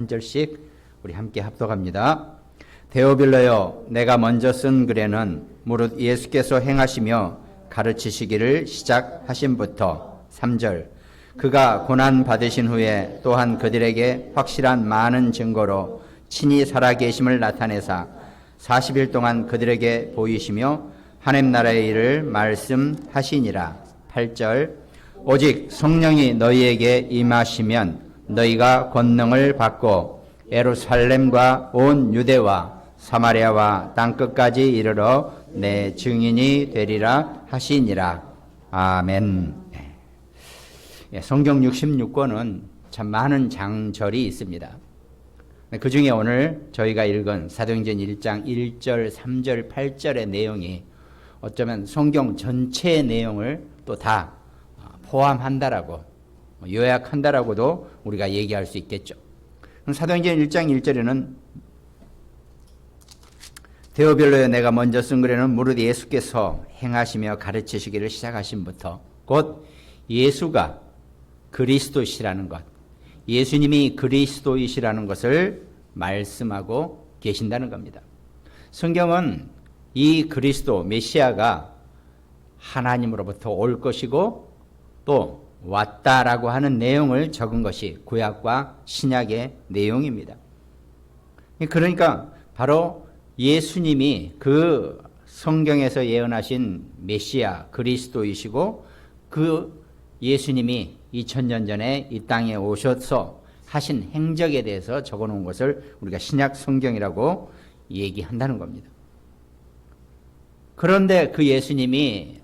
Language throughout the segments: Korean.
한 절씩 우리 함께 합독합니다. 데오빌러여, 내가 먼저 쓴 글에는 무릇 예수께서 행하시며 가르치시기를 시작하신부터 3절 그가 고난 받으신 후에 또한 그들에게 확실한 많은 증거로 친히 살아계심을 나타내사 40일 동안 그들에게 보이시며 하나님 나라의 일을 말씀하시니라. 8절 오직 성령이 너희에게 임하시면 너희가 권능을 받고 예루살렘과 온 유대와 사마리아와 땅끝까지 이르러 내 증인이 되리라 하시니라. 아멘. 성경 66권은 참 많은 장절이 있습니다. 그 중에 오늘 저희가 읽은 사도행전 1장 1절, 3절, 8절의 내용이 어쩌면 성경 전체의 내용을 또 다 포함한다라고, 요약한다라고도 우리가 얘기할 수 있겠죠. 사도행전 1장 1절에는 데오빌러여, 내가 먼저 쓴 글에는 무릇 예수께서 행하시며 가르치시기를 시작하신부터 곧 예수가 그리스도시라는 것, 예수님이 그리스도이시라는 것을 말씀하고 계신다는 겁니다. 성경은 이 그리스도 메시아가 하나님으로부터 올 것이고 또 왔다라고 하는 내용을 적은 것이 구약과 신약의 내용입니다. 그러니까 바로 예수님이 그 성경에서 예언하신 메시아 그리스도이시고 그 예수님이 2000년 전에 이 땅에 오셔서 하신 행적에 대해서 적어놓은 것을 우리가 신약 성경이라고 얘기한다는 겁니다. 그런데 그 예수님이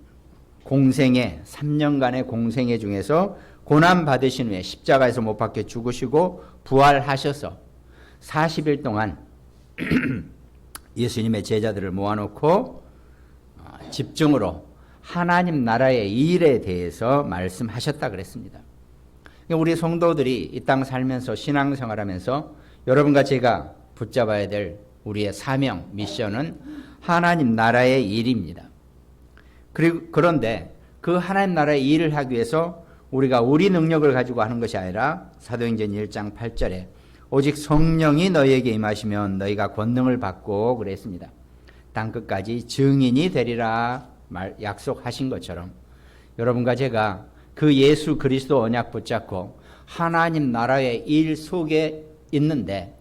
공생애 3년간의 공생애 중에서 고난 받으신 후에 십자가에서 못 박혀 죽으시고 부활하셔서 40일 동안 예수님의 제자들을 모아놓고 집중으로 하나님 나라의 일에 대해서 말씀하셨다 그랬습니다. 우리 성도들이 이 땅 살면서 신앙생활하면서 여러분과 제가 붙잡아야 될 우리의 사명, 미션은 하나님 나라의 일입니다. 그런데 그 하나님 나라의 일을 하기 위해서 우리가 우리 능력을 가지고 하는 것이 아니라 사도행전 1장 8절에 오직 성령이 너희에게 임하시면 너희가 권능을 받고 그랬습니다. 땅끝까지 증인이 되리라 약속하신 것처럼 여러분과 제가 그 예수 그리스도 언약 붙잡고 하나님 나라의 일 속에 있는데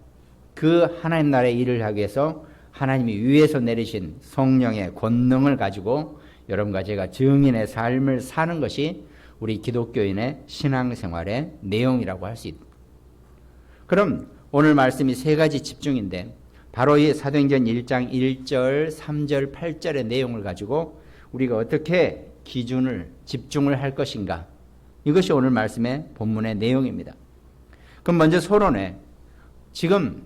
그 하나님 나라의 일을 하기 위해서 하나님이 위에서 내리신 성령의 권능을 가지고 여러분과 제가 증인의 삶을 사는 것이 우리 기독교인의 신앙생활의 내용이라고 할 수 있다. 그럼 오늘 말씀이 세 가지 집중인데 바로 이 사도행전 1장 1절, 3절, 8절의 내용을 가지고 우리가 어떻게 기준을 집중을 할 것인가, 이것이 오늘 말씀의 본문의 내용입니다. 그럼 먼저 서론에 지금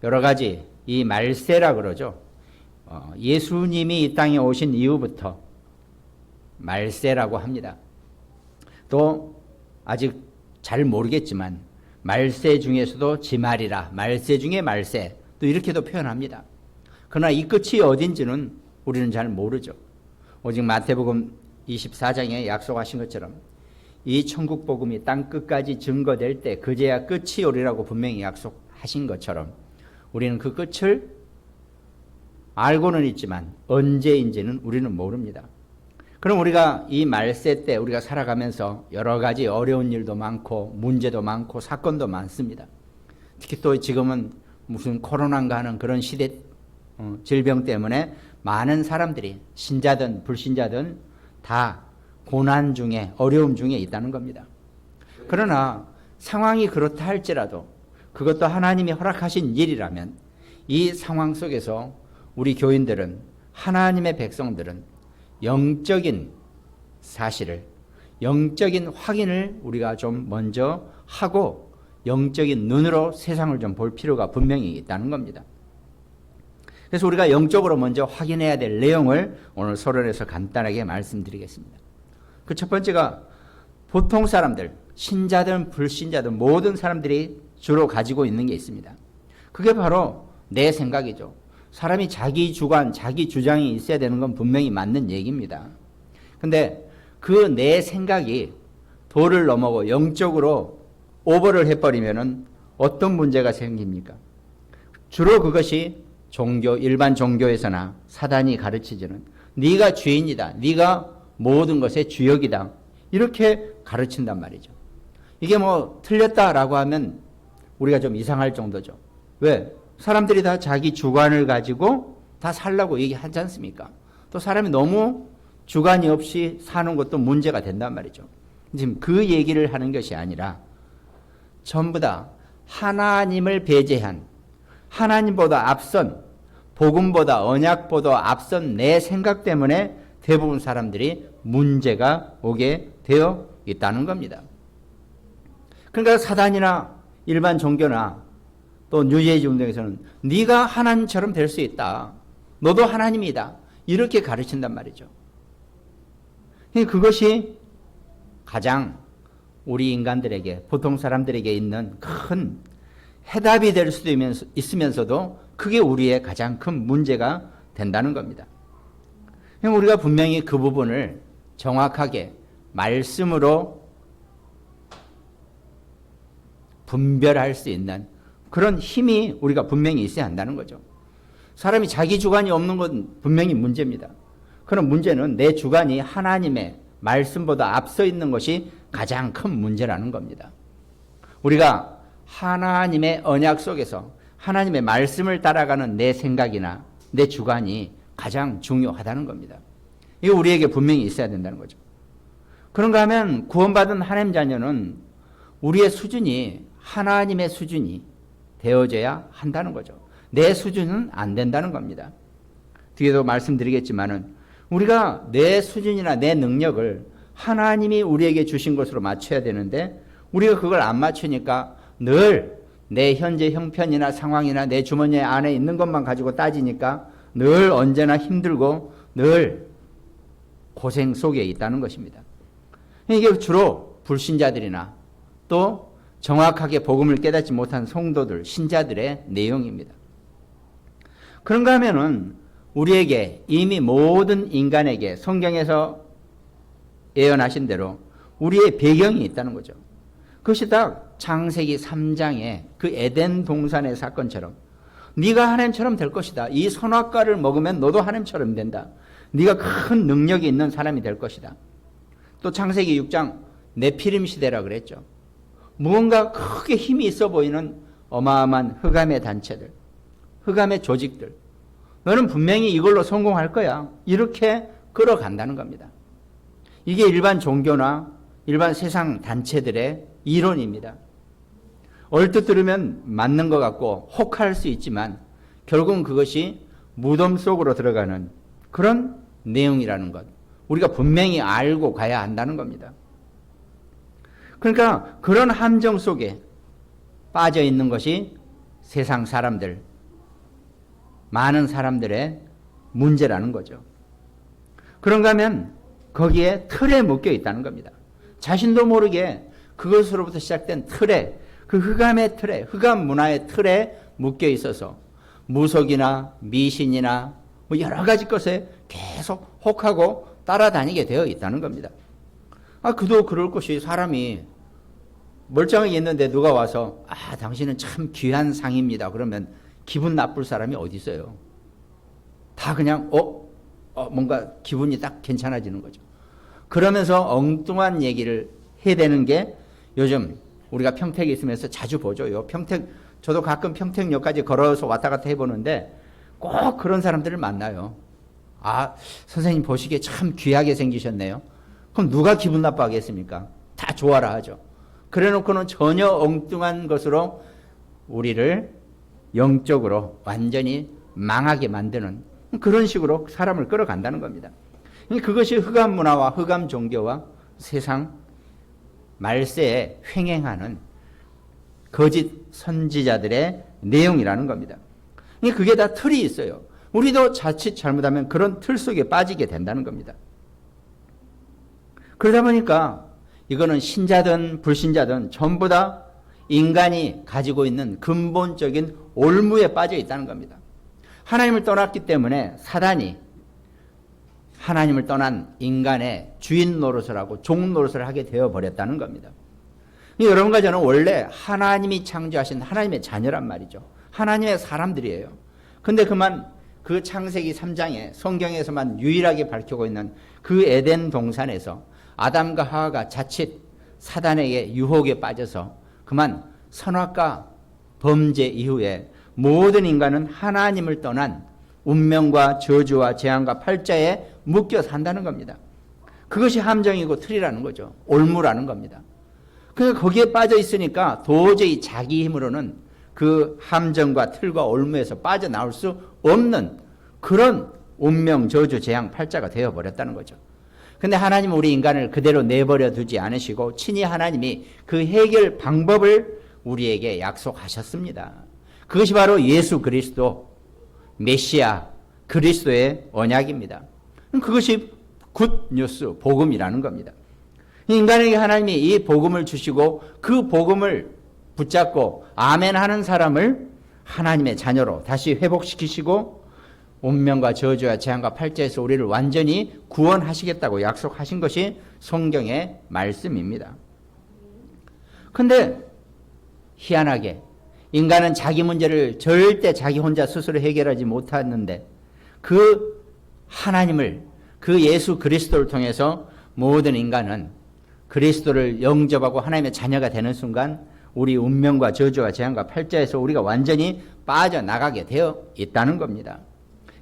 여러 가지 이 말세라 그러죠. 예수님이 이 땅에 오신 이후부터 말세라고 합니다. 또 아직 잘 모르겠지만 말세 중에서도 지말이라, 말세 중에 말세, 또 이렇게도 표현합니다. 그러나 이 끝이 어딘지는 우리는 잘 모르죠. 오직 마태복음 24장에 약속하신 것처럼 이 천국 복음이 땅 끝까지 증거될 때 그제야 끝이 오리라고 분명히 약속하신 것처럼 우리는 그 끝을 알고는 있지만 언제인지는 우리는 모릅니다. 그럼 우리가 이 말세 때 우리가 살아가면서 여러 가지 어려운 일도 많고 문제도 많고 사건도 많습니다. 특히 또 지금은 무슨 코로나인가 하는 그런 시대, 질병 때문에 많은 사람들이 신자든 불신자든 다 고난 중에, 어려움 중에 있다는 겁니다. 그러나 상황이 그렇다 할지라도 그것도 하나님이 허락하신 일이라면 이 상황 속에서 우리 교인들은, 하나님의 백성들은 영적인 사실을, 영적인 확인을 우리가 좀 먼저 하고 영적인 눈으로 세상을 좀 볼 필요가 분명히 있다는 겁니다. 그래서 우리가 영적으로 먼저 확인해야 될 내용을 오늘 서론에서 간단하게 말씀드리겠습니다. 그 첫 번째가 보통 사람들, 신자든 불신자든 모든 사람들이 주로 가지고 있는 게 있습니다. 그게 바로 내 생각이죠. 사람이 자기 주관, 자기 주장이 있어야 되는 건 분명히 맞는 얘기입니다. 근데 그 내 생각이 도를 넘어고 영적으로 오버를 해버리면은 어떤 문제가 생깁니까? 주로 그것이 일반 종교에서나 사단이 가르치지는 네가 주인이다. 네가 모든 것의 주역이다. 이렇게 가르친단 말이죠. 이게 뭐 틀렸다라고 하면 우리가 좀 이상할 정도죠. 왜? 사람들이 다 자기 주관을 가지고 다 살라고 얘기하지 않습니까? 또 사람이 너무 주관이 없이 사는 것도 문제가 된단 말이죠. 지금 그 얘기를 하는 것이 아니라 전부 다 하나님을 배제한, 하나님보다 앞선, 복음보다 언약보다 앞선 내 생각 때문에 대부분 사람들이 문제가 오게 되어 있다는 겁니다. 그러니까 사단이나 일반 종교나 또 뉴에이지 운동에서는 네가 하나님처럼 될 수 있다. 너도 하나님이다. 이렇게 가르친단 말이죠. 그것이 가장 우리 인간들에게, 보통 사람들에게 있는 큰 해답이 될 수도 있으면서도 그게 우리의 가장 큰 문제가 된다는 겁니다. 우리가 분명히 그 부분을 정확하게 말씀으로 분별할 수 있는 그런 힘이 우리가 분명히 있어야 한다는 거죠. 사람이 자기 주관이 없는 건 분명히 문제입니다. 그런 문제는 내 주관이 하나님의 말씀보다 앞서 있는 것이 가장 큰 문제라는 겁니다. 우리가 하나님의 언약 속에서 하나님의 말씀을 따라가는 내 생각이나 내 주관이 가장 중요하다는 겁니다. 이거 우리에게 분명히 있어야 된다는 거죠. 그런가 하면 구원받은 하나님 자녀는 우리의 수준이 하나님의 수준이 되어져야 한다는 거죠. 내 수준은 안 된다는 겁니다. 뒤에도 말씀드리겠지만은 우리가 내 수준이나 내 능력을 하나님이 우리에게 주신 것으로 맞춰야 되는데 우리가 그걸 안 맞추니까 늘 내 현재 형편이나 상황이나 내 주머니 안에 있는 것만 가지고 따지니까 늘 언제나 힘들고 늘 고생 속에 있다는 것입니다. 이게 주로 불신자들이나 또 정확하게 복음을 깨닫지 못한 성도들, 신자들의 내용입니다. 그런가 하면은 우리에게 이미 모든 인간에게 성경에서 예언하신 대로 우리의 배경이 있다는 거죠. 그것이 딱 창세기 3장의 그 에덴 동산의 사건처럼 네가 하나님처럼 될 것이다. 이 선악과를 먹으면 너도 하나님처럼 된다. 네가 큰 능력이 있는 사람이 될 것이다. 또 창세기 6장 네피림 시대라 그랬죠. 무언가 크게 힘이 있어 보이는 어마어마한 흑암의 단체들, 흑암의 조직들. 너는 분명히 이걸로 성공할 거야. 이렇게 끌어간다는 겁니다. 이게 일반 종교나 일반 세상 단체들의 이론입니다. 얼뜻 들으면 맞는 것 같고 혹할 수 있지만 결국은 그것이 무덤 속으로 들어가는 그런 내용이라는 것. 우리가 분명히 알고 가야 한다는 겁니다. 그러니까 그런 함정 속에 빠져 있는 것이 세상 사람들, 많은 사람들의 문제라는 거죠. 그런가 하면 거기에 틀에 묶여 있다는 겁니다. 자신도 모르게 그것으로부터 시작된 틀에, 그 흑암의 틀에, 흑암 문화의 틀에 묶여 있어서 무속이나 미신이나 뭐 여러 가지 것에 계속 혹하고 따라다니게 되어 있다는 겁니다. 그도 그럴 것이 사람이 멀쩡하게 있는데 누가 와서 당신은 참 귀한 상입니다. 그러면 기분 나쁠 사람이 어디 있어요? 다 그냥 뭔가 기분이 딱 괜찮아지는 거죠. 그러면서 엉뚱한 얘기를 해대는 게 요즘 우리가 평택에 있으면서 자주 보죠. 저도 가끔 평택역까지 걸어서 왔다 갔다 해보는데 꼭 그런 사람들을 만나요. 선생님 보시기에 참 귀하게 생기셨네요. 그럼 누가 기분 나빠하겠습니까? 다 좋아라 하죠. 그래 놓고는 전혀 엉뚱한 것으로 우리를 영적으로 완전히 망하게 만드는 그런 식으로 사람을 끌어간다는 겁니다. 그것이 흑암 문화와 흑암 종교와 세상 말세에 횡행하는 거짓 선지자들의 내용이라는 겁니다. 그게 다 틀이 있어요. 우리도 자칫 잘못하면 그런 틀 속에 빠지게 된다는 겁니다. 그러다 보니까 이거는 신자든 불신자든 전부 다 인간이 가지고 있는 근본적인 올무에 빠져 있다는 겁니다. 하나님을 떠났기 때문에 사단이 하나님을 떠난 인간의 주인 노릇을 하고 종 노릇을 하게 되어버렸다는 겁니다. 여러분과 저는 원래 하나님이 창조하신 하나님의 자녀란 말이죠. 하나님의 사람들이에요. 근데 그 창세기 3장에 성경에서만 유일하게 밝히고 있는 그 에덴 동산에서 아담과 하와가 자칫 사단에게 유혹에 빠져서 선악과 범죄 이후에 모든 인간은 하나님을 떠난 운명과 저주와 재앙과 팔자에 묶여 산다는 겁니다. 그것이 함정이고 틀이라는 거죠. 올무라는 겁니다. 그러니까 거기에 빠져 있으니까 도저히 자기 힘으로는 그 함정과 틀과 올무에서 빠져나올 수 없는 그런 운명, 저주, 재앙, 팔자가 되어버렸다는 거죠. 근데 하나님은 우리 인간을 그대로 내버려 두지 않으시고 친히 하나님이 그 해결 방법을 우리에게 약속하셨습니다. 그것이 바로 예수 그리스도, 메시아, 그리스도의 언약입니다. 그것이 굿뉴스, 복음이라는 겁니다. 인간에게 하나님이 이 복음을 주시고 그 복음을 붙잡고 아멘 하는 사람을 하나님의 자녀로 다시 회복시키시고 운명과 저주와 재앙과 팔자에서 우리를 완전히 구원하시겠다고 약속하신 것이 성경의 말씀입니다. 그런데 희한하게 인간은 자기 문제를 절대 자기 혼자 스스로 해결하지 못하는데 그 하나님을, 그 예수 그리스도를 통해서 모든 인간은 그리스도를 영접하고 하나님의 자녀가 되는 순간 우리 운명과 저주와 재앙과 팔자에서 우리가 완전히 빠져나가게 되어 있다는 겁니다.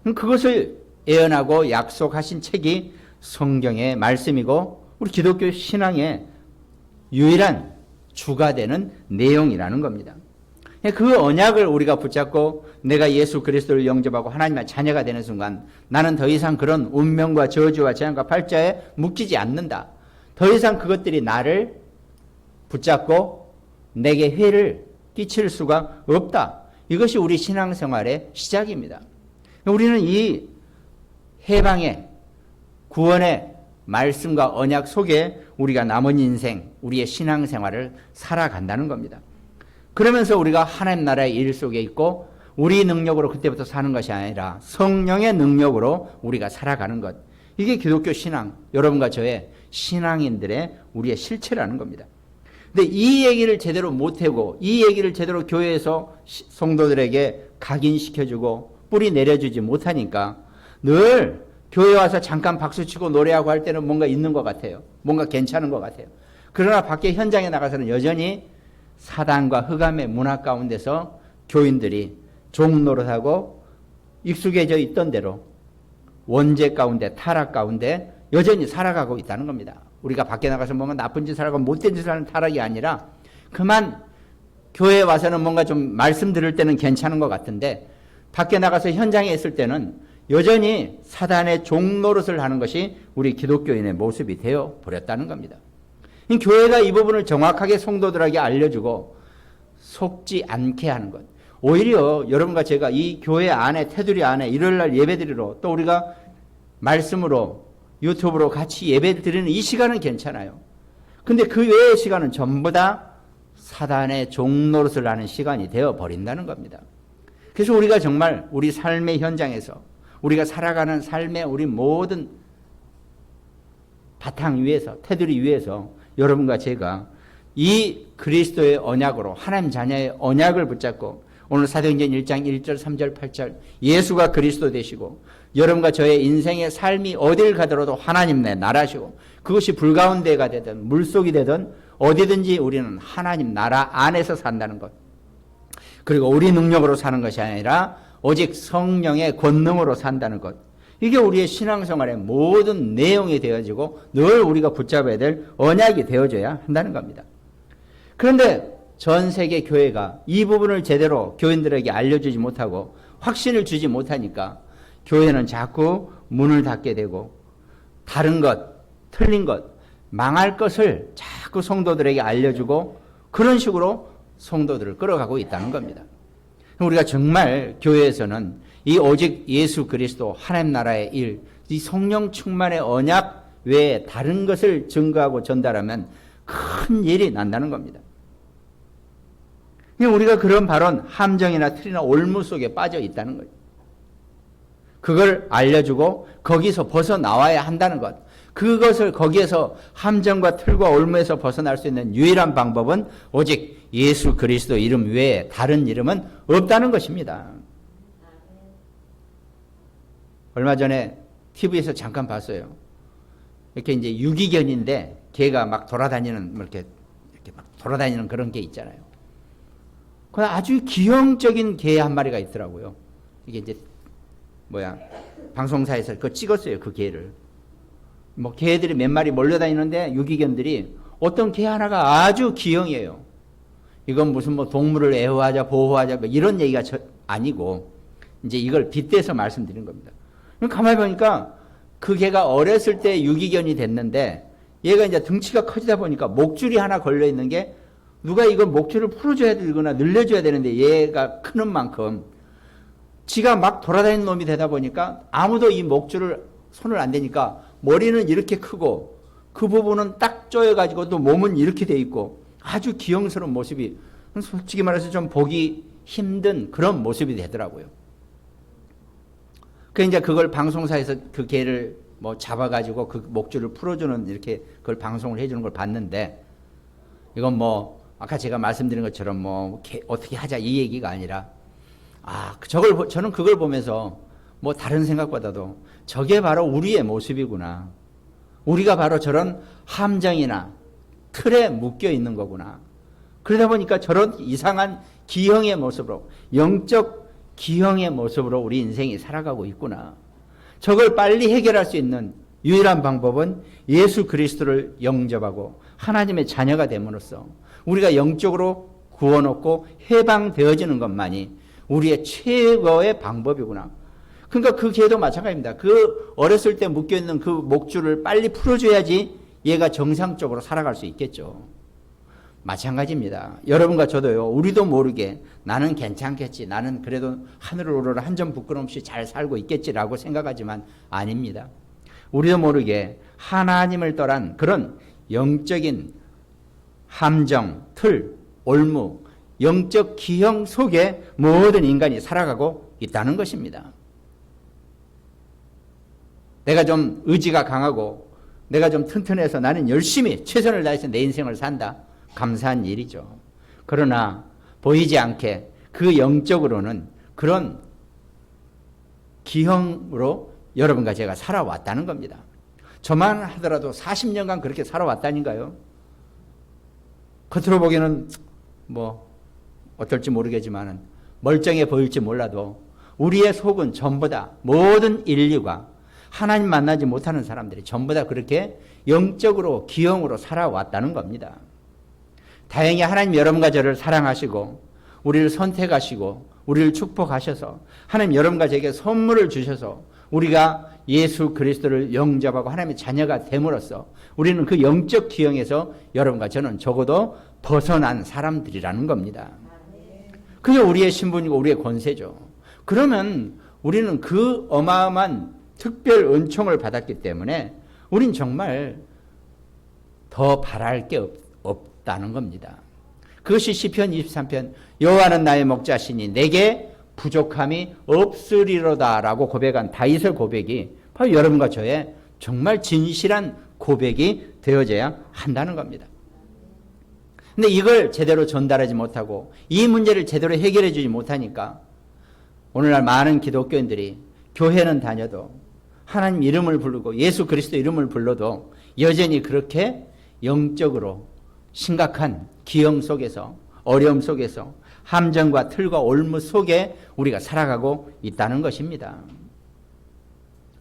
그것을 예언하고 약속하신 책이 성경의 말씀이고 우리 기독교 신앙의 유일한 주가 되는 내용이라는 겁니다. 그 언약을 우리가 붙잡고 내가 예수 그리스도를 영접하고 하나님의 자녀가 되는 순간 나는 더 이상 그런 운명과 저주와 재앙과 팔자에 묶이지 않는다. 더 이상 그것들이 나를 붙잡고 내게 해를 끼칠 수가 없다. 이것이 우리 신앙생활의 시작입니다. 우리는 이 해방의 구원의 말씀과 언약 속에 우리가 남은 인생, 우리의 신앙생활을 살아간다는 겁니다. 그러면서 우리가 하나님 나라의 일 속에 있고 우리 능력으로 그때부터 사는 것이 아니라 성령의 능력으로 우리가 살아가는 것. 이게 기독교 신앙, 여러분과 저의 신앙인들의 우리의 실체라는 겁니다. 근데 이 얘기를 제대로 못하고 이 얘기를 제대로 교회에서 성도들에게 각인시켜주고 뿌리 내려주지 못하니까 늘 교회 와서 잠깐 박수치고 노래하고 할 때는 뭔가 있는 것 같아요. 뭔가 괜찮은 것 같아요. 그러나 밖에 현장에 나가서는 여전히 사단과 흑암의 문화 가운데서 교인들이 종노릇하고 익숙해져 있던 대로 원죄 가운데 타락 가운데 여전히 살아가고 있다는 겁니다. 우리가 밖에 나가서 뭔가 나쁜 짓을 하고 못된 짓을 하는 타락이 아니라 그만 교회에 와서는 뭔가 좀 말씀 들을 때는 괜찮은 것 같은데 밖에 나가서 현장에 있을 때는 여전히 사단의 종노릇을 하는 것이 우리 기독교인의 모습이 되어 버렸다는 겁니다. 교회가 이 부분을 정확하게 성도들에게 알려주고 속지 않게 하는 것. 오히려 여러분과 제가 이 교회 안에 테두리 안에 일요일날 예배드리러 또 우리가 말씀으로 유튜브로 같이 예배드리는 이 시간은 괜찮아요. 근데 그 외의 시간은 전부 다 사단의 종노릇을 하는 시간이 되어 버린다는 겁니다. 그래서 우리가 정말 우리 삶의 현장에서 우리가 살아가는 삶의 우리 모든 바탕 위에서 테두리 위에서 여러분과 제가 이 그리스도의 언약으로 하나님 자녀의 언약을 붙잡고 오늘 사도행전 1장 1절 3절 8절 예수가 그리스도 되시고 여러분과 저의 인생의 삶이 어딜 가더라도 하나님 내 나라시고 그것이 불 가운데가 되든 물속이 되든 어디든지 우리는 하나님 나라 안에서 산다는 것. 그리고 우리 능력으로 사는 것이 아니라 오직 성령의 권능으로 산다는 것. 이게 우리의 신앙생활의 모든 내용이 되어지고 늘 우리가 붙잡아야 될 언약이 되어져야 한다는 겁니다. 그런데 전 세계 교회가 이 부분을 제대로 교인들에게 알려주지 못하고 확신을 주지 못하니까 교회는 자꾸 문을 닫게 되고 다른 것, 틀린 것, 망할 것을 자꾸 성도들에게 알려주고 그런 식으로 성도들을 끌어가고 있다는 겁니다. 우리가 정말 교회에서는 이 오직 예수 그리스도 하나님 나라의 일, 이 성령 충만의 언약 외에 다른 것을 증거하고 전달하면 큰 일이 난다는 겁니다. 우리가 그런 발언, 함정이나 틀이나 올무 속에 빠져 있다는 거예요. 그걸 알려주고 거기서 벗어나와야 한다는 것. 그것을 거기에서 함정과 틀과 올무에서 벗어날 수 있는 유일한 방법은 오직 예수 그리스도 이름 외에 다른 이름은 없다는 것입니다. 얼마 전에 TV에서 잠깐 봤어요. 이렇게 이제 유기견인데 개가 막 돌아다니는 이렇게 막 돌아다니는 그런 개 있잖아요. 그 아주 기형적인 개 한 마리가 있더라고요. 이게 이제 방송사에서 그거 찍었어요. 그 개를. 뭐 개들이 몇 마리 몰려다니는데 유기견들이 어떤 개 하나가 아주 기형이에요. 이건 무슨 뭐 동물을 애호하자 보호하자 뭐 이런 얘기가 아니고 이제 이걸 빗대서 말씀드린 겁니다. 가만히 보니까 그 개가 어렸을 때 유기견이 됐는데 얘가 이제 등치가 커지다 보니까 목줄이 하나 걸려 있는 게 누가 이걸 목줄을 풀어줘야 되거나 늘려줘야 되는데 얘가 크는 만큼 지가 막 돌아다니는 놈이 되다 보니까 아무도 이 목줄을 손을 안 대니까 머리는 이렇게 크고 그 부분은 딱 조여가지고 또 몸은 이렇게 돼 있고 아주 기형스러운 모습이 솔직히 말해서 좀 보기 힘든 그런 모습이 되더라고요. 그 이제 그걸 방송사에서 그 개를 뭐 잡아가지고 그 목줄을 풀어주는 이렇게 그걸 방송을 해주는 걸 봤는데 이건 뭐 아까 제가 말씀드린 것처럼 뭐 어떻게 하자 이 얘기가 아니라 저는 그걸 보면서 뭐 다른 생각보다도 저게 바로 우리의 모습이구나. 우리가 바로 저런 함정이나 틀에 묶여 있는 거구나. 그러다 보니까 저런 이상한 기형의 모습으로 영적 기형의 모습으로 우리 인생이 살아가고 있구나. 저걸 빨리 해결할 수 있는 유일한 방법은 예수 그리스도를 영접하고 하나님의 자녀가 됨으로써 우리가 영적으로 구원 얻고 해방되어지는 것만이 우리의 최고의 방법이구나. 그러니까 그 개도 마찬가지입니다. 그 어렸을 때 묶여있는 그 목줄을 빨리 풀어줘야지 얘가 정상적으로 살아갈 수 있겠죠. 마찬가지입니다. 여러분과 저도요. 우리도 모르게 나는 괜찮겠지. 나는 그래도 하늘을 오르라 한 점 부끄럼 없이 잘 살고 있겠지라고 생각하지만 아닙니다. 우리도 모르게 하나님을 떠난 그런 영적인 함정, 틀, 올무, 영적 기형 속에 모든 인간이 살아가고 있다는 것입니다. 내가 좀 의지가 강하고 내가 좀 튼튼해서 나는 열심히 최선을 다해서 내 인생을 산다. 감사한 일이죠. 그러나 보이지 않게 그 영적으로는 그런 기형으로 여러분과 제가 살아왔다는 겁니다. 저만 하더라도 40년간 그렇게 살아왔다니까요. 겉으로 보기에는 뭐 어떨지 모르겠지만 멀쩡해 보일지 몰라도 우리의 속은 전부 다 모든 인류가 하나님 만나지 못하는 사람들이 전부 다 그렇게 영적으로 기형으로 살아왔다는 겁니다. 다행히 하나님 여러분과 저를 사랑하시고 우리를 선택하시고 우리를 축복하셔서 하나님 여러분과 저에게 선물을 주셔서 우리가 예수 그리스도를 영접하고 하나님의 자녀가 됨으로써 우리는 그 영적 기형에서 여러분과 저는 적어도 벗어난 사람들이라는 겁니다. 그게 우리의 신분이고 우리의 권세죠. 그러면 우리는 그 어마어마한 특별 은총을 받았기 때문에 우린 정말 더 바랄 게 없다는 겁니다. 그것이 시편 23편 여호와는 나의 목자시니 내게 부족함이 없으리로다라고 고백한 다윗의 고백이 바로 여러분과 저의 정말 진실한 고백이 되어져야 한다는 겁니다. 근데 이걸 제대로 전달하지 못하고 이 문제를 제대로 해결해 주지 못하니까 오늘날 많은 기독교인들이 교회는 다녀도 하나님 이름을 부르고 예수 그리스도 이름을 불러도 여전히 그렇게 영적으로 심각한 기형 속에서 어려움 속에서 함정과 틀과 올무 속에 우리가 살아가고 있다는 것입니다.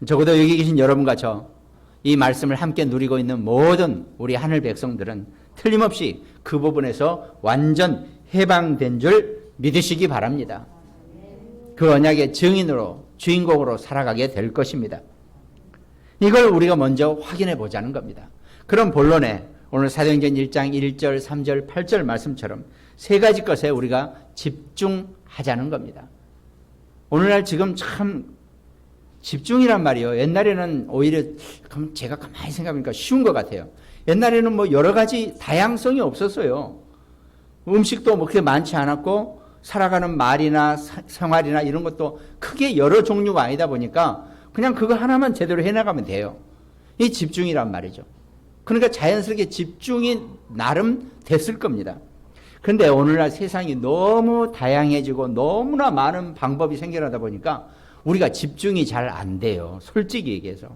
적어도 여기 계신 여러분과 저 이 말씀을 함께 누리고 있는 모든 우리 하늘 백성들은 틀림없이 그 부분에서 완전 해방된 줄 믿으시기 바랍니다. 그 언약의 증인으로 주인공으로 살아가게 될 것입니다. 이걸 우리가 먼저 확인해 보자는 겁니다. 그럼 본론에 오늘 사도행전 1장 1절, 3절, 8절 말씀처럼 세 가지 것에 우리가 집중하자는 겁니다. 오늘날 지금 참 집중이란 말이요. 옛날에는 오히려 제가 가만히 생각해보니까 쉬운 것 같아요. 옛날에는 뭐 여러 가지 다양성이 없었어요. 음식도 뭐 그렇게 많지 않았고 살아가는 말이나 생활이나 이런 것도 크게 여러 종류가 아니다 보니까 그냥 그거 하나만 제대로 해나가면 돼요. 이 집중이란 말이죠. 그러니까 자연스럽게 집중이 나름 됐을 겁니다. 그런데 오늘날 세상이 너무 다양해지고 너무나 많은 방법이 생겨나다 보니까 우리가 집중이 잘 안 돼요. 솔직히 얘기해서.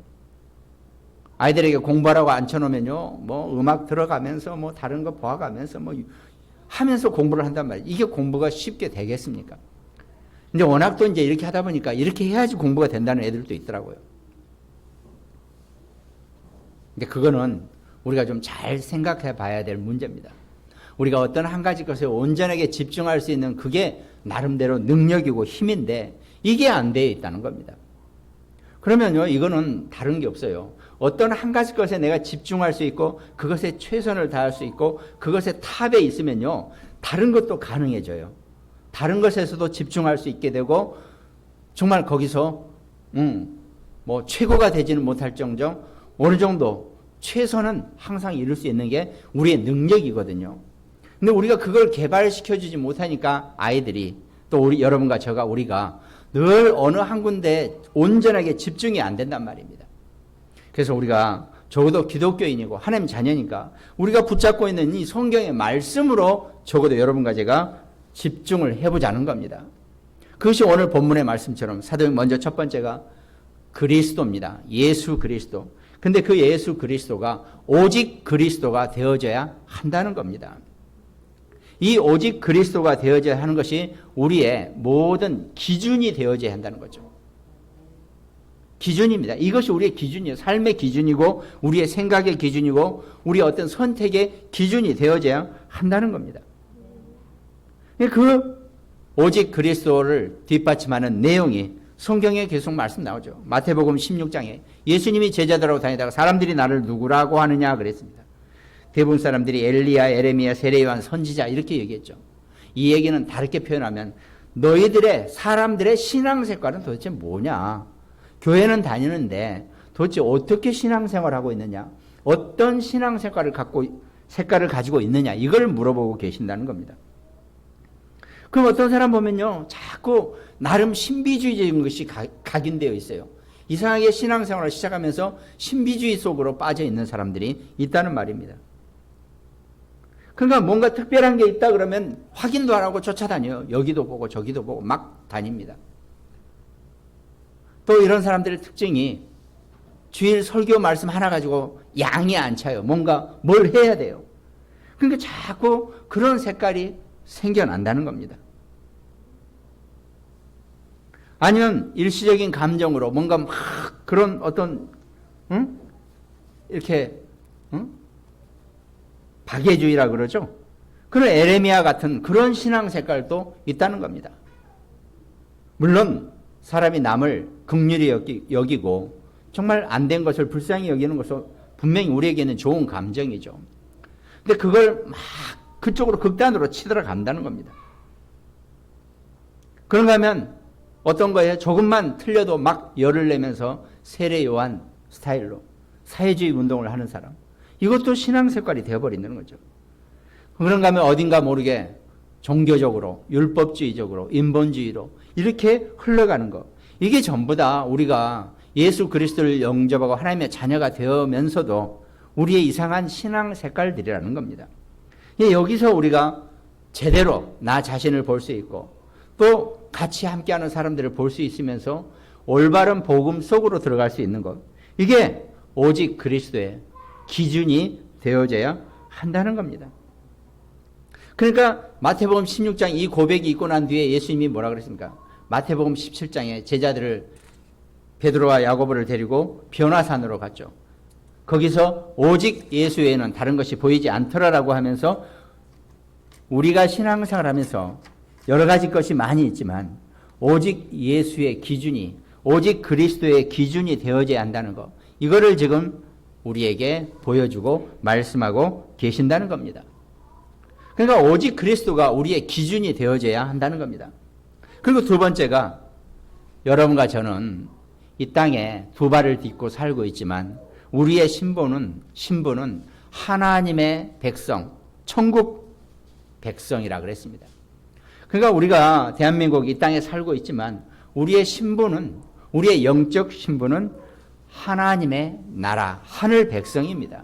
아이들에게 공부하라고 앉혀놓으면요, 뭐 음악 들어가면서 뭐 다른 거 보아가면서 뭐 하면서 공부를 한단 말이에요. 이게 공부가 쉽게 되겠습니까? 근데 워낙 또 이제 이렇게 하다 보니까 이렇게 해야지 공부가 된다는 애들도 있더라고요. 근데 그거는 우리가 좀 잘 생각해 봐야 될 문제입니다. 우리가 어떤 한 가지 것에 온전하게 집중할 수 있는 그게 나름대로 능력이고 힘인데 이게 안 되어 있다는 겁니다. 그러면요, 이거는 다른 게 없어요. 어떤 한 가지 것에 내가 집중할 수 있고 그것에 최선을 다할 수 있고 그것의 탑에 있으면요, 다른 것도 가능해져요. 다른 것에서도 집중할 수 있게 되고 정말 거기서 뭐 최고가 되지는 못할 정도 어느 정도 최선은 항상 이룰 수 있는 게 우리의 능력이거든요. 근데 우리가 그걸 개발시켜주지 못하니까 아이들이 또 우리 여러분과 저가 우리가 늘 어느 한 군데에 온전하게 집중이 안 된단 말입니다. 그래서 우리가 적어도 기독교인이고 하나님 자녀니까 우리가 붙잡고 있는 이 성경의 말씀으로 적어도 여러분과 제가 집중을 해보자는 겁니다. 그것이 오늘 본문의 말씀처럼 사도행 먼저 첫 번째가 그리스도입니다. 예수 그리스도. 근데 그 예수 그리스도가 오직 그리스도가 되어져야 한다는 겁니다. 이 오직 그리스도가 되어져야 하는 것이 우리의 모든 기준이 되어져야 한다는 거죠. 기준입니다. 이것이 우리의 기준이에요. 삶의 기준이고 우리의 생각의 기준이고 우리의 어떤 선택의 기준이 되어져야 한다는 겁니다. 그 오직 그리스도를 뒷받침하는 내용이 성경에 계속 말씀 나오죠. 마태복음 16장에 예수님이 제자들하고 다니다가 사람들이 나를 누구라고 하느냐 그랬습니다. 대부분 사람들이 엘리야, 에레미야, 세례요한, 선지자 이렇게 얘기했죠. 이 얘기는 다르게 표현하면 너희들의 사람들의 신앙생활은 도대체 뭐냐? 교회는 다니는데 도대체 어떻게 신앙생활하고 있느냐? 어떤 신앙생활을 색깔을 가지고 있느냐? 이걸 물어보고 계신다는 겁니다. 그럼 어떤 사람 보면요, 자꾸 나름 신비주의적인 것이 각인되어 있어요. 이상하게 신앙생활을 시작하면서 신비주의 속으로 빠져 있는 사람들이 있다는 말입니다. 그러니까 뭔가 특별한 게 있다 그러면 확인도 안 하고 쫓아다녀요. 여기도 보고 저기도 보고 막 다닙니다. 또 이런 사람들의 특징이 주일 설교 말씀 하나 가지고 양이 안 차요. 뭔가 뭘 해야 돼요. 그러니까 자꾸 그런 색깔이 생겨난다는 겁니다. 아니면 일시적인 감정으로 뭔가 막 그런 어떤 이렇게 박애주의라 그러죠. 그런 에레미야 같은 그런 신앙 색깔도 있다는 겁니다. 물론 사람이 남을 긍휼히 여기고 정말 안 된 것을 불쌍히 여기는 것은 분명히 우리에게는 좋은 감정이죠. 근데 그걸 막 그쪽으로 극단으로 치들어간다는 겁니다. 그런가 하면 어떤 거에 조금만 틀려도 막 열을 내면서 세례 요한 스타일로 사회주의 운동을 하는 사람, 이것도 신앙 색깔이 되어버린다는 거죠. 그런가 하면 어딘가 모르게 종교적으로, 율법주의적으로, 인본주의로 이렇게 흘러가는 것, 이게 전부 다 우리가 예수 그리스도를 영접하고 하나님의 자녀가 되면서도 우리의 이상한 신앙 색깔들이라는 겁니다. 여기서 우리가 제대로 나 자신을 볼 수 있고 또 같이 함께하는 사람들을 볼 수 있으면서 올바른 복음 속으로 들어갈 수 있는 것, 이게 오직 그리스도의 기준이 되어져야 한다는 겁니다. 그러니까 마태복음 16장 이 고백이 있고 난 뒤에 예수님이 뭐라 그랬습니까? 마태복음 17장에 제자들을 베드로와 야고보를 데리고 변화산으로 갔죠. 거기서 오직 예수 외에는 다른 것이 보이지 않더라라고 하면서 우리가 신앙생활 하면서 여러 가지 것이 많이 있지만 오직 예수의 기준이, 오직 그리스도의 기준이 되어져야 한다는 것, 이거를 지금 우리에게 보여주고 말씀하고 계신다는 겁니다. 그러니까 오직 그리스도가 우리의 기준이 되어져야 한다는 겁니다. 그리고 두 번째가 여러분과 저는 이 땅에 두 발을 딛고 살고 있지만 우리의 신분은 하나님의 백성, 천국 백성이라 그랬습니다. 그러니까 우리가 대한민국 이 땅에 살고 있지만 우리의 신분은, 우리의 영적 신분은 하나님의 나라, 하늘 백성입니다.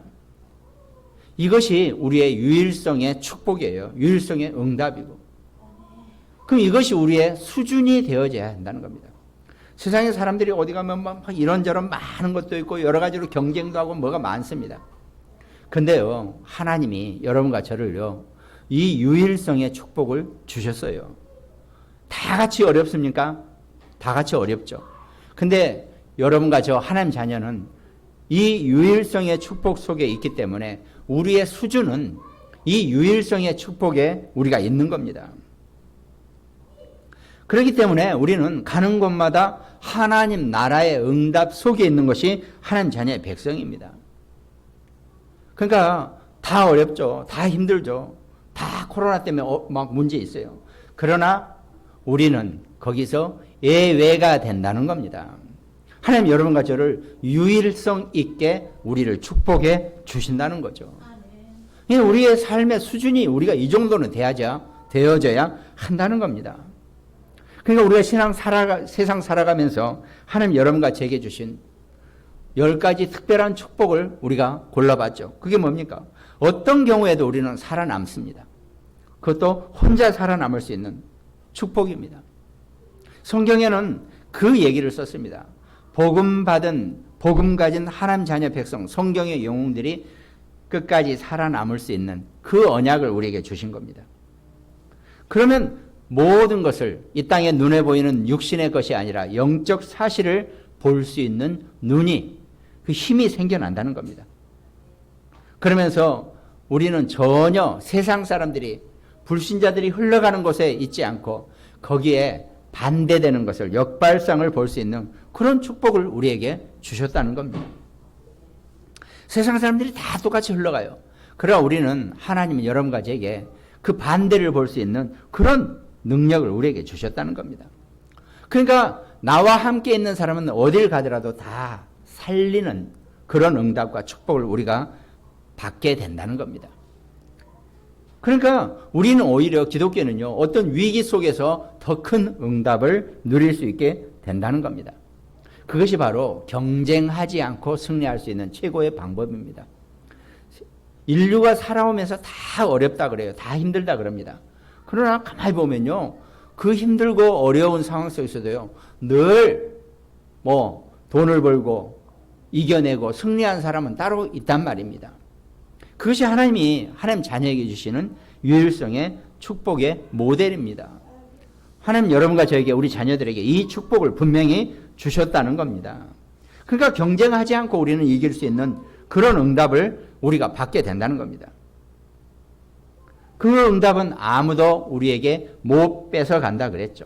이것이 우리의 유일성의 축복이에요. 유일성의 응답이고. 그럼 이것이 우리의 수준이 되어져야 한다는 겁니다. 세상에 사람들이 어디 가면 막 이런저런 많은 것도 있고 여러 가지로 경쟁도 하고 뭐가 많습니다. 근데요, 하나님이 여러분과 저를요, 이 유일성의 축복을 주셨어요. 다 같이 어렵습니까? 다 같이 어렵죠. 근데 여러분과 저 하나님 자녀는 이 유일성의 축복 속에 있기 때문에 우리의 수준은 이 유일성의 축복에 우리가 있는 겁니다. 그렇기 때문에 우리는 가는 곳마다 하나님 나라의 응답 속에 있는 것이 하나님 자녀의 백성입니다. 그러니까 다 어렵죠. 다 힘들죠. 다 코로나 때문에 막 문제 있어요. 그러나 우리는 거기서 예외가 된다는 겁니다. 하나님 여러분과 저를 유일성 있게 우리를 축복해 주신다는 거죠. 우리의 삶의 수준이 우리가 이 정도는 되어져야 한다는 겁니다. 그러니까 우리가 세상 살아가면서 하나님 여러분과 제게 주신 10가지 특별한 축복을 우리가 골라봤죠. 그게 뭡니까? 어떤 경우에도 우리는 살아남습니다. 그것도 혼자 살아남을 수 있는 축복입니다. 성경에는 그 얘기를 썼습니다. 복음 가진 하나님 자녀 백성, 성경의 영웅들이 끝까지 살아남을 수 있는 그 언약을 우리에게 주신 겁니다. 그러면 모든 것을 이 땅에 눈에 보이는 육신의 것이 아니라 영적 사실을 볼 수 있는 눈이, 그 힘이 생겨난다는 겁니다. 그러면서 우리는 전혀 세상 사람들이, 불신자들이 흘러가는 곳에 있지 않고 거기에 반대되는 것을, 역발상을 볼 수 있는 그런 축복을 우리에게 주셨다는 겁니다. 세상 사람들이 다 똑같이 흘러가요. 그러나 우리는 하나님 여러분과 제게 그 반대를 볼 수 있는 그런 능력을 우리에게 주셨다는 겁니다. 그러니까 나와 함께 있는 사람은 어딜 가더라도 다 살리는 그런 응답과 축복을 우리가 받게 된다는 겁니다. 그러니까 우리는 오히려, 기독교는요, 어떤 위기 속에서 더 큰 응답을 누릴 수 있게 된다는 겁니다. 그것이 바로 경쟁하지 않고 승리할 수 있는 최고의 방법입니다. 인류가 살아오면서 다 어렵다 그래요. 다 힘들다 그럽니다. 그러나 가만히 보면요, 그 힘들고 어려운 상황 속에서도요, 늘 돈을 벌고 이겨내고 승리한 사람은 따로 있단 말입니다. 그것이 하나님 자녀에게 주시는 유일성의 축복의 모델입니다. 하나님 여러분과 저에게, 우리 자녀들에게 이 축복을 분명히 주셨다는 겁니다. 그러니까 경쟁하지 않고 우리는 이길 수 있는 그런 응답을 우리가 받게 된다는 겁니다. 그 응답은 아무도 우리에게 못 뺏어간다 그랬죠.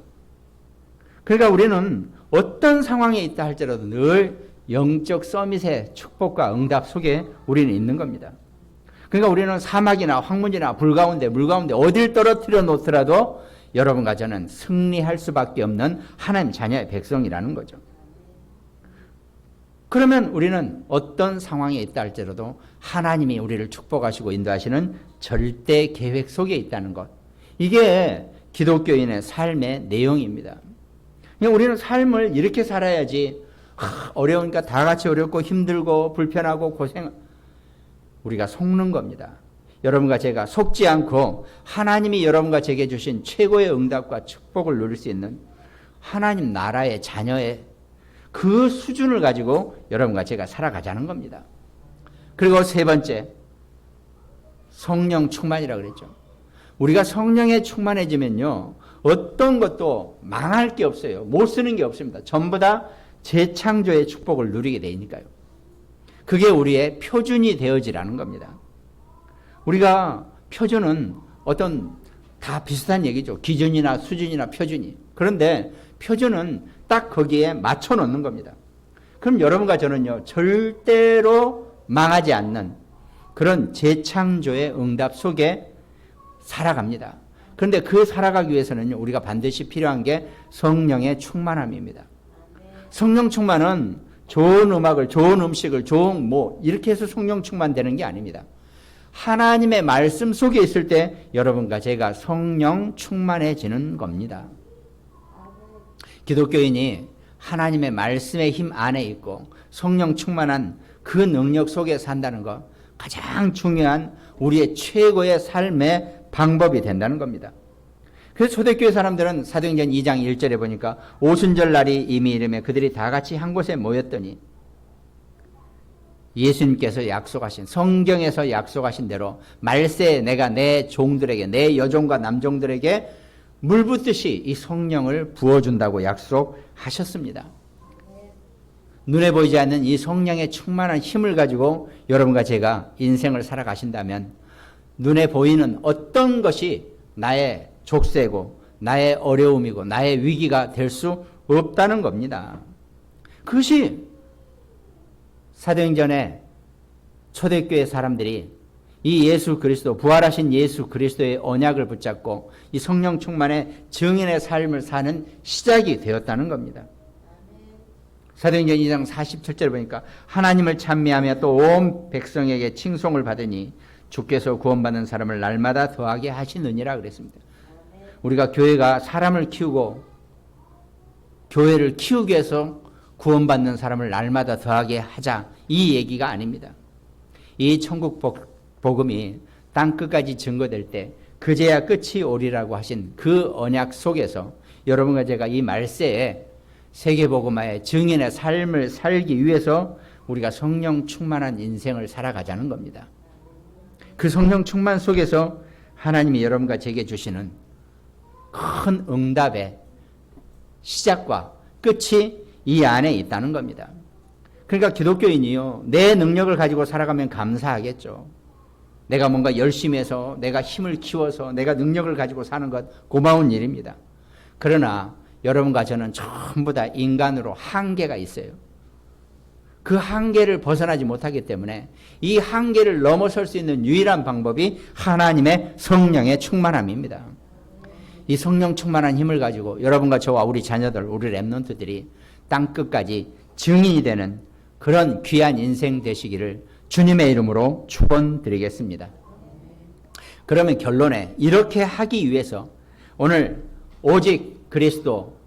그러니까 우리는 어떤 상황에 있다 할지라도 늘 영적 서밋의 축복과 응답 속에 우리는 있는 겁니다. 그러니까 우리는 사막이나 황무지나 물 가운데 어딜 떨어뜨려 놓더라도 여러분과 저는 승리할 수밖에 없는 하나님 자녀의 백성이라는 거죠. 그러면 우리는 어떤 상황에 있다 할지라도 하나님이 우리를 축복하시고 인도하시는 절대 계획 속에 있다는 것. 이게 기독교인의 삶의 내용입니다. 우리는 삶을 이렇게 살아야지, 어려우니까 다 같이 어렵고 힘들고 불편하고 우리가 속는 겁니다. 여러분과 제가 속지 않고 하나님이 여러분과 제게 주신 최고의 응답과 축복을 누릴 수 있는 하나님 나라의 자녀의 그 수준을 가지고 여러분과 제가 살아가자는 겁니다. 그리고 세 번째, 성령 충만이라고 그랬죠. 우리가 성령에 충만해지면요, 어떤 것도 망할 게 없어요. 못 쓰는 게 없습니다. 전부 다 재창조의 축복을 누리게 되니까요. 그게 우리의 표준이 되어지라는 겁니다. 우리가 표준은 다 비슷한 얘기죠. 기준이나 수준이나 표준이. 그런데 표준은 딱 거기에 맞춰 놓는 겁니다. 그럼 여러분과 저는요, 절대로 망하지 않는 그런 재창조의 응답 속에 살아갑니다. 그런데 그 살아가기 위해서는 우리가 반드시 필요한 게 성령의 충만함입니다. 성령 충만은 좋은 음악을, 좋은 음식을, 이렇게 해서 성령 충만되는 게 아닙니다. 하나님의 말씀 속에 있을 때 여러분과 제가 성령 충만해지는 겁니다. 기독교인이 하나님의 말씀의 힘 안에 있고 성령 충만한 그 능력 속에 산다는 것, 가장 중요한 우리의 최고의 삶의 방법이 된다는 겁니다. 그래서 초대교회 사람들은 사도행전 2장 1절에 보니까 오순절 날이 이미 이르매 그들이 다 같이 한 곳에 모였더니 예수님께서 약속하신, 성경에서 약속하신 대로 말세에 내가 내 종들에게, 내 여종과 남종들에게 물 붓듯이 이 성령을 부어준다고 약속하셨습니다. 눈에 보이지 않는 이 성령의 충만한 힘을 가지고 여러분과 제가 인생을 살아가신다면 눈에 보이는 어떤 것이 나의 족쇄고 나의 어려움이고 나의 위기가 될 수 없다는 겁니다. 그것이 사도행전에 초대교회 사람들이 이 예수 그리스도, 부활하신 예수 그리스도의 언약을 붙잡고 이 성령 충만의 증인의 삶을 사는 시작이 되었다는 겁니다. 사도행전 2장 47절에 보니까 하나님을 찬미하며 또 온 백성에게 칭송을 받으니 주께서 구원받는 사람을 날마다 더하게 하시느니라 그랬습니다. 우리가 교회가 사람을 키우고 교회를 키우기 위해서 구원받는 사람을 날마다 더하게 하자, 이 얘기가 아닙니다. 이 천국 복음이 땅끝까지 증거될 때 그제야 끝이 오리라고 하신 그 언약 속에서 여러분과 제가 이 말세에 세계복음화의 증인의 삶을 살기 위해서 우리가 성령 충만한 인생을 살아가자는 겁니다. 그 성령 충만 속에서 하나님이 여러분과 제게 주시는 큰 응답의 시작과 끝이 이 안에 있다는 겁니다. 그러니까 기독교인이요, 내 능력을 가지고 살아가면 감사하겠죠. 내가 뭔가 열심히 해서 내가 힘을 키워서 내가 능력을 가지고 사는 것 고마운 일입니다. 그러나 여러분과 저는 전부 다 인간으로 한계가 있어요. 그 한계를 벗어나지 못하기 때문에 이 한계를 넘어설 수 있는 유일한 방법이 하나님의 성령의 충만함입니다. 이 성령 충만한 힘을 가지고 여러분과 저와 우리 자녀들, 우리 렘넌트들이 땅끝까지 증인이 되는 그런 귀한 인생 되시기를 주님의 이름으로 축원드리겠습니다. 그러면 결론에 이렇게 하기 위해서 오늘 오직 그리스도,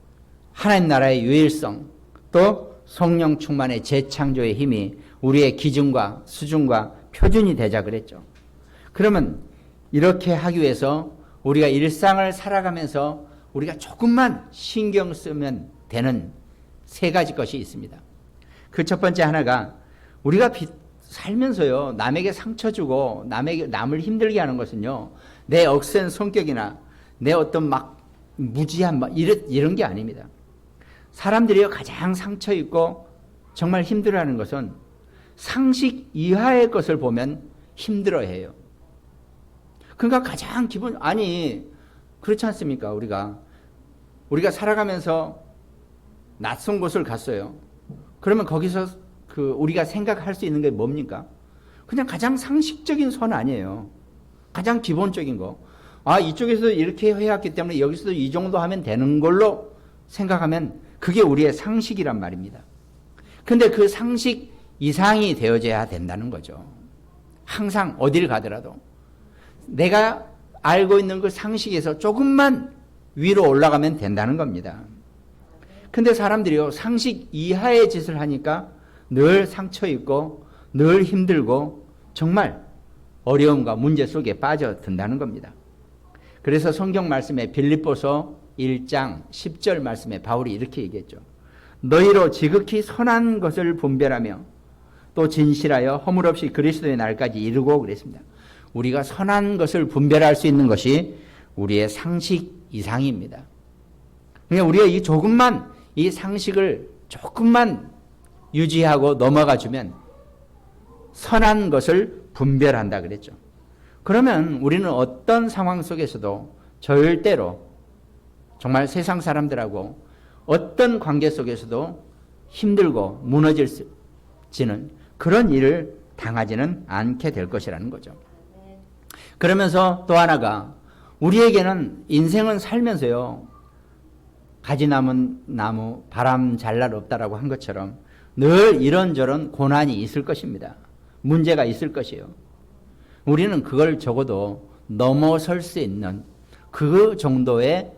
하나님 나라의 유일성, 또 성령 충만의 재창조의 힘이 우리의 기준과 수준과 표준이 되자 그랬죠. 그러면 이렇게 하기 위해서 우리가 일상을 살아가면서 우리가 조금만 신경 쓰면 되는 세 가지 것이 있습니다. 그 첫 번째 하나가 우리가 살면서요, 남에게 상처 주고 남을 힘들게 하는 것은요, 내 억센 성격이나 내 어떤 막 무지한 이런 게 아닙니다. 사람들이요, 가장 상처 있고 정말 힘들어하는 것은 상식 이하의 것을 보면 힘들어해요. 그러니까 가장 그렇지 않습니까? 우리가 살아가면서 낯선 곳을 갔어요. 그러면 거기서 우리가 생각할 수 있는 게 뭡니까? 그냥 가장 상식적인 선 아니에요. 가장 기본적인 거. 이쪽에서 이렇게 해왔기 때문에 여기서도 이 정도 하면 되는 걸로 생각하면 그게 우리의 상식이란 말입니다. 근데 그 상식 이상이 되어져야 된다는 거죠. 항상 어딜 가더라도 내가 알고 있는 그 상식에서 조금만 위로 올라가면 된다는 겁니다. 근데 사람들이요, 상식 이하의 짓을 하니까 늘 상처 있고 늘 힘들고 정말 어려움과 문제 속에 빠져든다는 겁니다. 그래서 성경 말씀에 빌립보서 1장 10절 말씀에 바울이 이렇게 얘기했죠. 너희로 지극히 선한 것을 분별하며 또 진실하여 허물 없이 그리스도의 날까지 이루고 그랬습니다. 우리가 선한 것을 분별할 수 있는 것이 우리의 상식 이상입니다. 그러니까 우리가 이 상식을 조금만 유지하고 넘어가 주면 선한 것을 분별한다 그랬죠. 그러면 우리는 어떤 상황 속에서도 절대로 정말 세상 사람들하고 어떤 관계 속에서도 힘들고 무너지는 그런 일을 당하지는 않게 될 것이라는 거죠. 그러면서 또 하나가 우리에게는 인생은 살면서요, 가지 남은 나무 바람 잘 날 없다라고 한 것처럼 늘 이런저런 고난이 있을 것입니다. 문제가 있을 것이에요. 우리는 그걸 적어도 넘어설 수 있는 그 정도의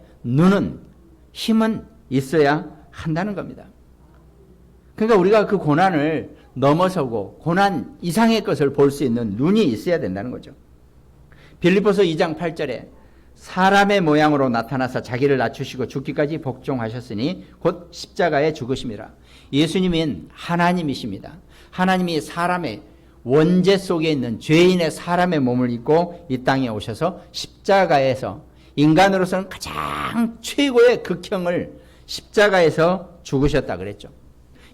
힘은 있어야 한다는 겁니다. 그러니까 우리가 그 고난을 넘어서고 고난 이상의 것을 볼 수 있는 눈이 있어야 된다는 거죠. 빌립보서 2장 8절에 사람의 모양으로 나타나서 자기를 낮추시고 죽기까지 복종하셨으니 곧 십자가에 죽으심이라. 예수님은 하나님이십니다. 하나님이 사람의 원죄 속에 있는 죄인의 사람의 몸을 입고 이 땅에 오셔서 십자가에서 인간으로서는 가장 최고의 극형을 십자가에서 죽으셨다 그랬죠.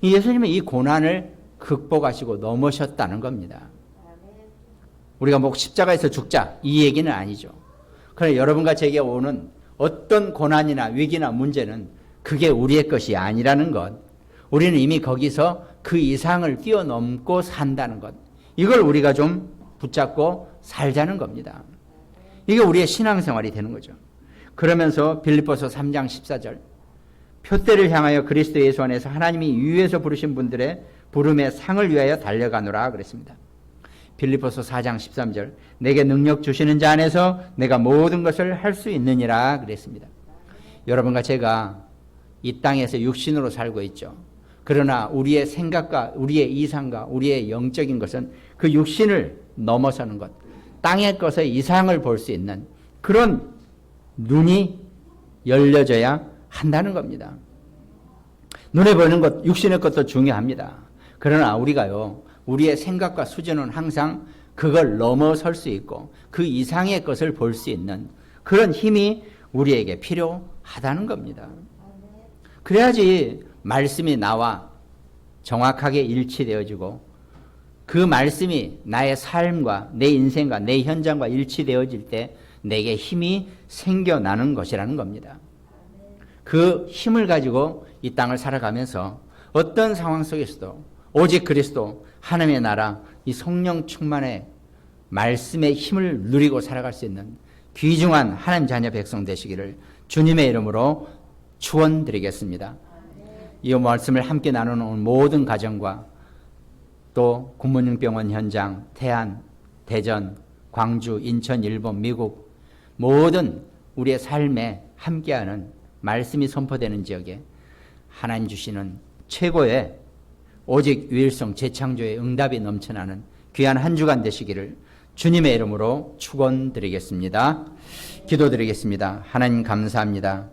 예수님은 이 고난을 극복하시고 넘으셨다는 겁니다. 우리가 뭐 십자가에서 죽자 이 얘기는 아니죠. 그러나 여러분과 제게 오는 어떤 고난이나 위기나 문제는 그게 우리의 것이 아니라는 것, 우리는 이미 거기서 그 이상을 뛰어넘고 산다는 것, 이걸 우리가 좀 붙잡고 살자는 겁니다. 이게 우리의 신앙생활이 되는 거죠. 그러면서 빌립보서 3장 14절 표대를 향하여 그리스도 예수 안에서 하나님이 위에서 부르신 분들의 부름의 상을 위하여 달려가노라 그랬습니다. 빌립보서 4장 13절 내게 능력 주시는 자 안에서 내가 모든 것을 할 수 있느니라 그랬습니다. 여러분과 제가 이 땅에서 육신으로 살고 있죠. 그러나 우리의 생각과 우리의 이상과 우리의 영적인 것은 그 육신을 넘어서는 것, 땅의 것의 이상을 볼 수 있는 그런 눈이 열려져야 한다는 겁니다. 눈에 보이는 것, 육신의 것도 중요합니다. 그러나 우리가요, 우리의 생각과 수준은 항상 그걸 넘어설 수 있고 그 이상의 것을 볼 수 있는 그런 힘이 우리에게 필요하다는 겁니다. 그래야지 말씀이 나와 정확하게 일치되어지고 그 말씀이 나의 삶과 내 인생과 내 현장과 일치되어질 때 내게 힘이 생겨나는 것이라는 겁니다. 그 힘을 가지고 이 땅을 살아가면서 어떤 상황 속에서도 오직 그리스도 하나님의 나라 이 성령 충만의 말씀의 힘을 누리고 살아갈 수 있는 귀중한 하나님 자녀 백성 되시기를 주님의 이름으로 축원드리겠습니다. 이 말씀을 함께 나누는 모든 가정과 또 굿모닝병원 현장, 태안, 대전, 광주, 인천, 일본, 미국 모든 우리의 삶에 함께하는 말씀이 선포되는 지역에 하나님 주시는 최고의 오직 유일성 재창조의 응답이 넘쳐나는 귀한 한 주간 되시기를 주님의 이름으로 축원드리겠습니다. 기도드리겠습니다. 하나님 감사합니다.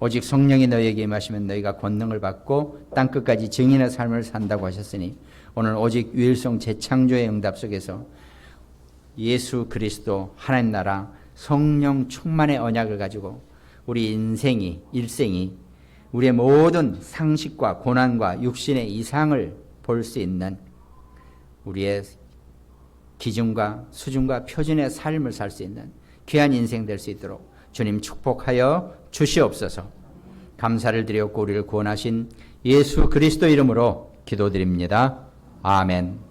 오직 성령이 너희에게 임하시면 너희가 권능을 받고 땅끝까지 증인의 삶을 산다고 하셨으니 오늘 오직 유일성 재창조의 응답 속에서 예수 그리스도 하나님 나라 성령 충만의 언약을 가지고 우리 인생이 일생이 우리의 모든 상식과 고난과 육신의 이상을 볼 수 있는 우리의 기준과 수준과 표준의 삶을 살 수 있는 귀한 인생 될 수 있도록 주님 축복하여 주시옵소서. 감사를 드렸고 우리를 구원하신 예수 그리스도 이름으로 기도드립니다. 아멘.